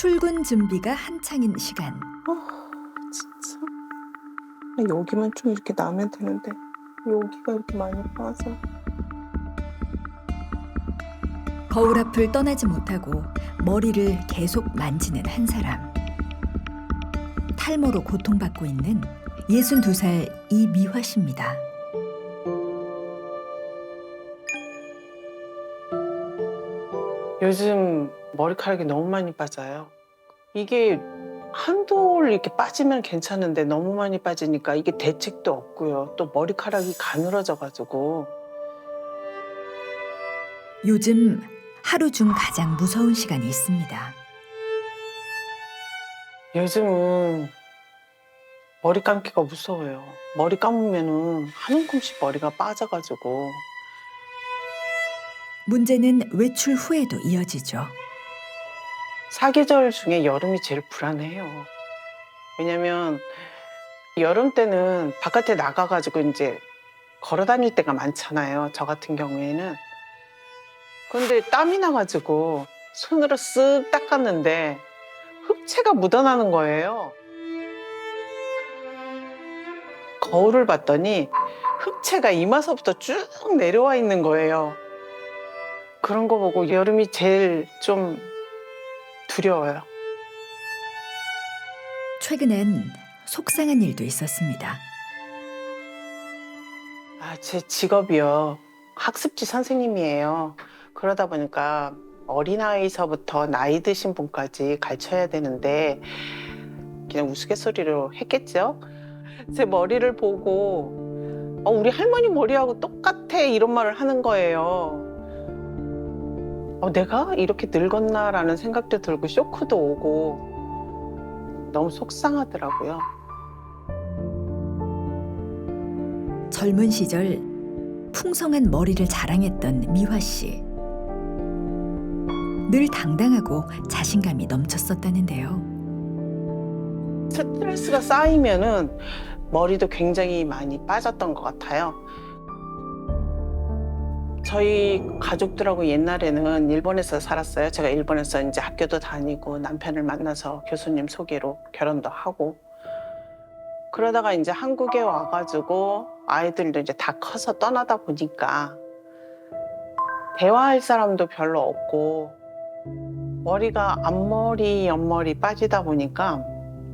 출근 준비가 한창인 시간. 진짜. 여기만 좀 이렇게 나면 되는데 여기가 이렇게 많이 빠져. 거울 앞을 떠나지 못하고 머리를 계속 만지는 한 사람. 탈모로 고통받고 있는 62살 이미화 씨입니다. 요즘 머리카락이 너무 많이 빠져요. 이게 한두 올 이렇게 빠지면 괜찮은데 너무 많이 빠지니까 이게 대책도 없고요. 또 머리카락이 가늘어져가지고. 요즘 하루 중 가장 무서운 시간이 있습니다. 요즘은 머리 감기가 무서워요. 머리 감으면은 한 움큼씩 머리가 빠져가지고. 문제는 외출 후에도 이어지죠. 사계절 중에 여름이 제일 불안해요. 왜냐면 여름 때는 바깥에 나가가지고 이제 걸어 다닐 때가 많잖아요. 저 같은 경우에는. 근데 땀이 나가지고 손으로 쓱 닦았는데 흡체가 묻어나는 거예요. 거울을 봤더니 흡체가 이마서부터 쭉 내려와 있는 거예요. 그런 거 보고 여름이 제일 좀 두려워요. 최근엔 속상한 일도 있었습니다. 제 직업이요. 학습지 선생님이에요. 그러다 보니까 어린아이서부터 나이 드신 분까지 가르쳐야 되는데 그냥 우스갯소리로 했겠죠. 제 머리를 보고 우리 할머니 머리하고 똑같아 이런 말을 하는 거예요. 내가 이렇게 늙었나라는 생각도 들고 쇼크도 오고 너무 속상하더라고요. 젊은 시절 풍성한 머리를 자랑했던 미화 씨. 늘 당당하고 자신감이 넘쳤었다는데요. 스트레스가 쌓이면은 머리도 굉장히 많이 빠졌던 것 같아요. 저희 가족들하고 옛날에는 일본에서 살았어요. 제가 일본에서 이제 학교도 다니고 남편을 만나서 교수님 소개로 결혼도 하고 그러다가 이제 한국에 와가지고 아이들도 이제 다 커서 떠나다 보니까 대화할 사람도 별로 없고 머리가 앞머리, 옆머리 빠지다 보니까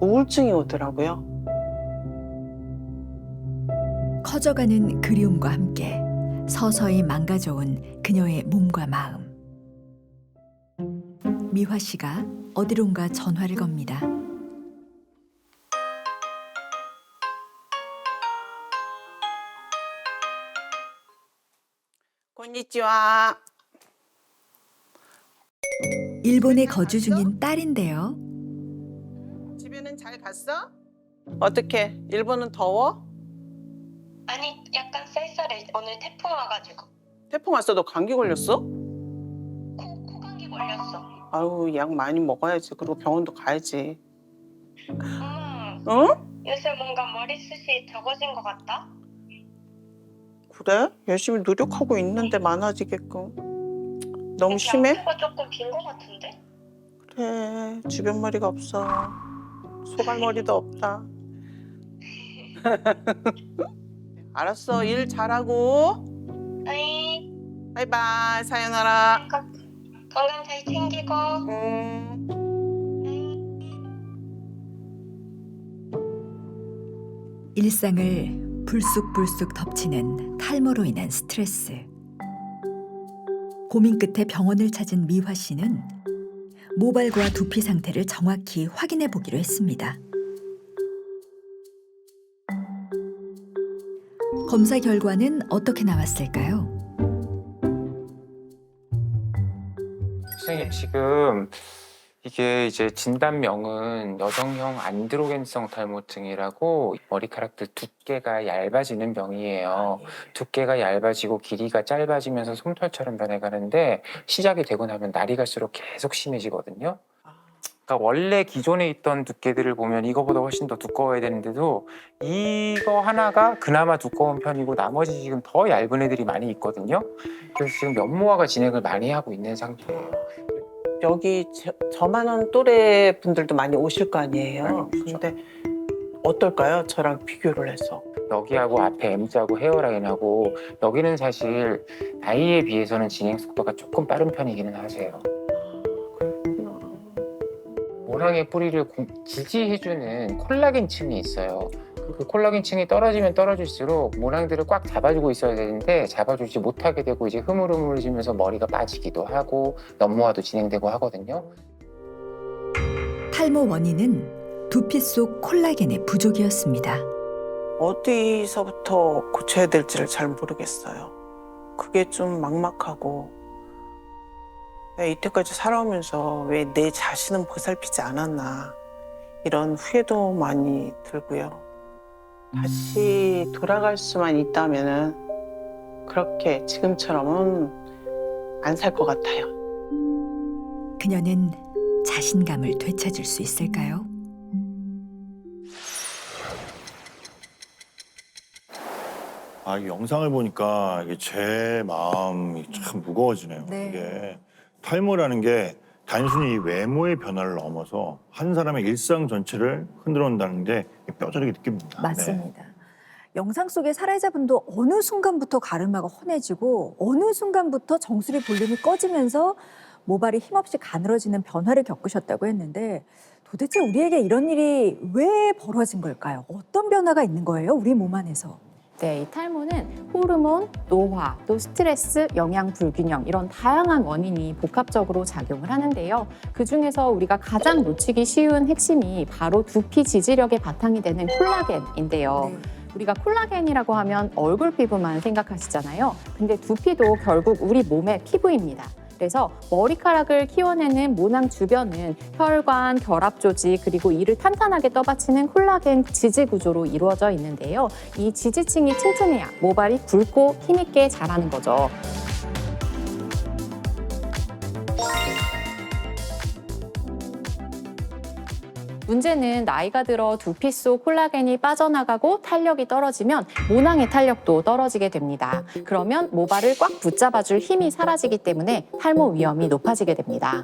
우울증이 오더라고요. 커져가는 그리움과 함께 서서히 망가져온 그녀의 몸과 마음. 미화 씨가 어디론가 전화를 겁니다. 곤니치와. 일본에 거주 중인 딸인데요. 집에는 잘 갔어? 어떻게? 일본은 더워? 아니, 약간 쌀쌀해. 오늘 태풍 와가지고 태풍 왔어? 너 감기 걸렸어? 코감기 걸렸어. 아유, 약 많이 먹어야지. 그리고 병원도 가야지. 엄마, 응? 요새 뭔가 머리숱이 적어진 것 같다? 그래? 열심히 노력하고 있는데 많아지게끔. 너무 심해? 코가 조금 빈 것 같은데? 그래, 주변 머리가 없어. 소갈머리도 없다. 알았어, 일 잘하고. 아이, 바이바이, 사요나라. 건강 잘 챙기고. 일상을 불쑥불쑥 덮치는 탈모로 인한 스트레스. 고민 끝에 병원을 찾은 미화 씨는 모발과 두피 상태를 정확히 확인해 보기로 했습니다. 검사 결과는 어떻게 나왔을까요? 선생님 지금 이게 이제 진단명은 여성형 안드로겐성 탈모증이라고 머리카락들 두께가 얇아지는 병이에요. 두께가 얇아지고 길이가 짧아지면서 솜털처럼 변해가는데 시작이 되고 나면 날이 갈수록 계속 심해지거든요. 그러니까 원래 기존에 있던 두께들을 보면 이거보다 훨씬 더 두꺼워야 되는데도 이거 하나가 그나마 두꺼운 편이고 나머지 지금 더 얇은 애들이 많이 있거든요. 그래서 지금 면모화가 진행을 많이 하고 있는 상태예요. 여기 저만한 또래 분들도 많이 오실 거 아니에요. 그렇죠. 근데 어떨까요? 저랑 비교를 해서. 여기하고 앞에 M자하고 헤어라인하고 여기는 사실 나이에 비해서는 진행 속도가 조금 빠른 편이기는 하세요. 모낭의 뿌리를 지지해주는 콜라겐층이 있어요. 그 콜라겐층이 떨어지면 떨어질수록 모낭들을 꽉 잡아주고 있어야 되는데 잡아주지 못하게 되고 이제 흐물흐물해지면서 머리가 빠지기도 하고 넘모화도 진행되고 하거든요. 탈모 원인은 두피 속 콜라겐의 부족이었습니다. 어디서부터 고쳐야 될지를 잘 모르겠어요. 그게 좀 막막하고 내가 이때까지 살아오면서 왜 내 자신은 보살피지 않았나 이런 후회도 많이 들고요. 다시 돌아갈 수만 있다면은 그렇게 지금처럼은 안 살 것 같아요. 그녀는 자신감을 되찾을 수 있을까요? 아, 이 영상을 보니까 이게 제 마음이 참 무거워지네요. 네. 이게 탈모라는 게 단순히 외모의 변화를 넘어서 한 사람의 일상 전체를 흔들어 온다는 게 뼈저리게 느낍니다. 맞습니다. 영상 속의 사례자분도 어느 순간부터 가르마가 헌해지고 어느 순간부터 정수리 볼륨이 꺼지면서 모발이 힘없이 가늘어지는 변화를 겪으셨다고 했는데 도대체 우리에게 이런 일이 왜 벌어진 걸까요? 어떤 변화가 있는 거예요? 우리 몸 안에서. 네, 이 탈모는 호르몬, 노화, 또 스트레스, 영양 불균형 이런 다양한 원인이 복합적으로 작용을 하는데요. 그중에서 우리가 가장 놓치기 쉬운 핵심이 바로 두피 지지력의 바탕이 되는 콜라겐인데요. 우리가 콜라겐이라고 하면 얼굴 피부만 생각하시잖아요. 근데 두피도 결국 우리 몸의 피부입니다. 그래서 머리카락을 키워내는 모낭 주변은 혈관, 결합 조직 그리고 이를 탄탄하게 떠받치는 콜라겐 지지 구조로 이루어져 있는데요. 이 지지층이 튼튼해야 모발이 굵고 힘있게 자라는 거죠. 문제는 나이가 들어 두피 속 콜라겐이 빠져나가고 탄력이 떨어지면 모낭의 탄력도 떨어지게 됩니다. 그러면 모발을 꽉 붙잡아줄 힘이 사라지기 때문에 탈모 위험이 높아지게 됩니다.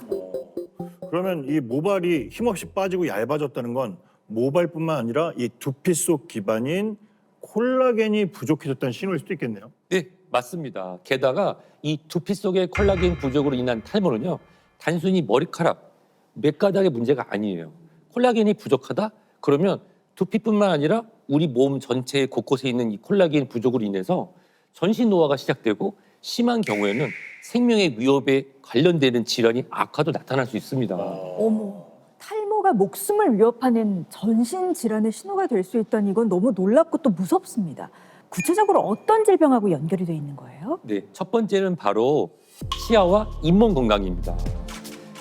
그러면 이 모발이 힘없이 빠지고 얇아졌다는 건 모발뿐만 아니라 이 두피 속 기반인 콜라겐이 부족해졌다는 신호일 수도 있겠네요. 네, 맞습니다. 게다가 이 두피 속의 콜라겐 부족으로 인한 탈모는요, 단순히 머리카락, 몇 가닥의 문제가 아니에요. 콜라겐이 부족하다? 그러면 두피뿐만 아니라 우리 몸 전체 곳곳에 있는 이 콜라겐 부족으로 인해서 전신 노화가 시작되고 심한 경우에는 생명의 위협에 관련되는 질환이 악화도 나타날 수 있습니다. 어머, 탈모가 목숨을 위협하는 전신 질환의 신호가 될 수 있다니 이건 너무 놀랍고 또 무섭습니다. 구체적으로 어떤 질병하고 연결이 돼 있는 거예요? 네, 첫 번째는 바로 치아와 잇몸 건강입니다.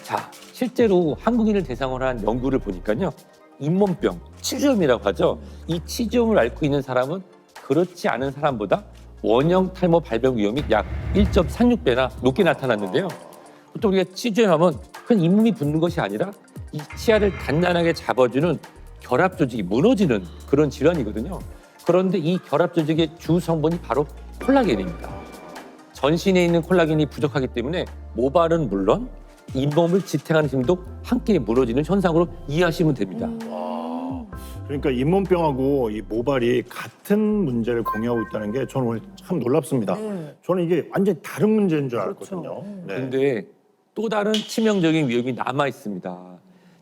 자, 실제로 한국인을 대상으로 한 연구를 보니까요, 잇몸병, 치주염이라고 하죠. 이 치주염을 앓고 있는 사람은 그렇지 않은 사람보다 원형 탈모 발병 위험이 약 1.36배나 높게 나타났는데요. 보통 우리가 치주염하면 그냥 잇몸이 붓는 것이 아니라 이 치아를 단단하게 잡아주는 결합 조직이 무너지는 그런 질환이거든요. 그런데 이 결합 조직의 주 성분이 바로 콜라겐입니다. 전신에 있는 콜라겐이 부족하기 때문에 모발은 물론 잇몸을 지탱하는 힘도 함께 무너지는 현상으로 이해하시면 됩니다. 그러니까 잇몸병하고 이 모발이 같은 문제를 공유하고 있다는 게 저는 오늘 참 놀랍습니다. 저는 이게 완전히 다른 문제인 줄 알았거든요. 네. 그런데 또 다른 치명적인 위험이 남아 있습니다.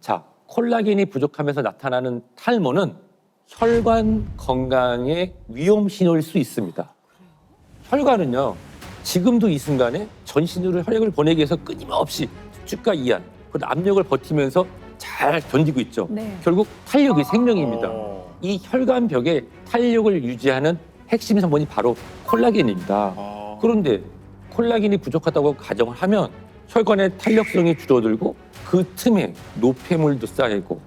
자, 콜라겐이 부족하면서 나타나는 탈모는 혈관 건강의 위험 신호일 수 있습니다. 혈관은요, 지금도 이 순간에 전신으로 혈액을 보내기 위해서 끊임없이 수축과 이완, 그 압력을 버티면서 잘 견디고 있죠. 네. 결국 탄력이 생명입니다. 이 혈관벽에 탄력을 유지하는 핵심 성분이 바로 콜라겐입니다. 그런데 콜라겐이 부족하다고 가정을 하면 혈관의 탄력성이 줄어들고 그 틈에 노폐물도 쌓이고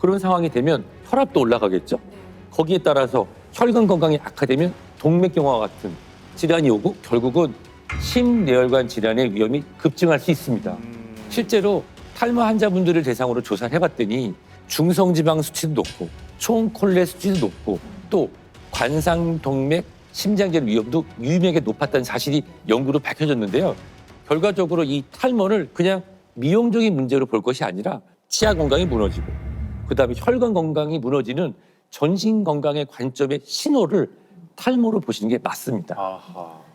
그런 상황이 되면 혈압도 올라가겠죠. 거기에 따라서 혈관 건강이 악화되면 동맥경화와 같은 질환이 오고 결국은 심뇌혈관 질환의 위험이 급증할 수 있습니다. 실제로 탈모 환자분들을 대상으로 조사를 해봤더니 중성지방 수치도 높고 총콜레 수치도 높고 또 관상동맥 심장질환 위험도 유의미하게 높았다는 사실이 연구로 밝혀졌는데요. 결과적으로 이 탈모를 그냥 미용적인 문제로 볼 것이 아니라 치아 건강이 무너지고 그다음에 혈관 건강이 무너지는 전신 건강의 관점의 신호를 탈모로 보시는 게 맞습니다. 아하.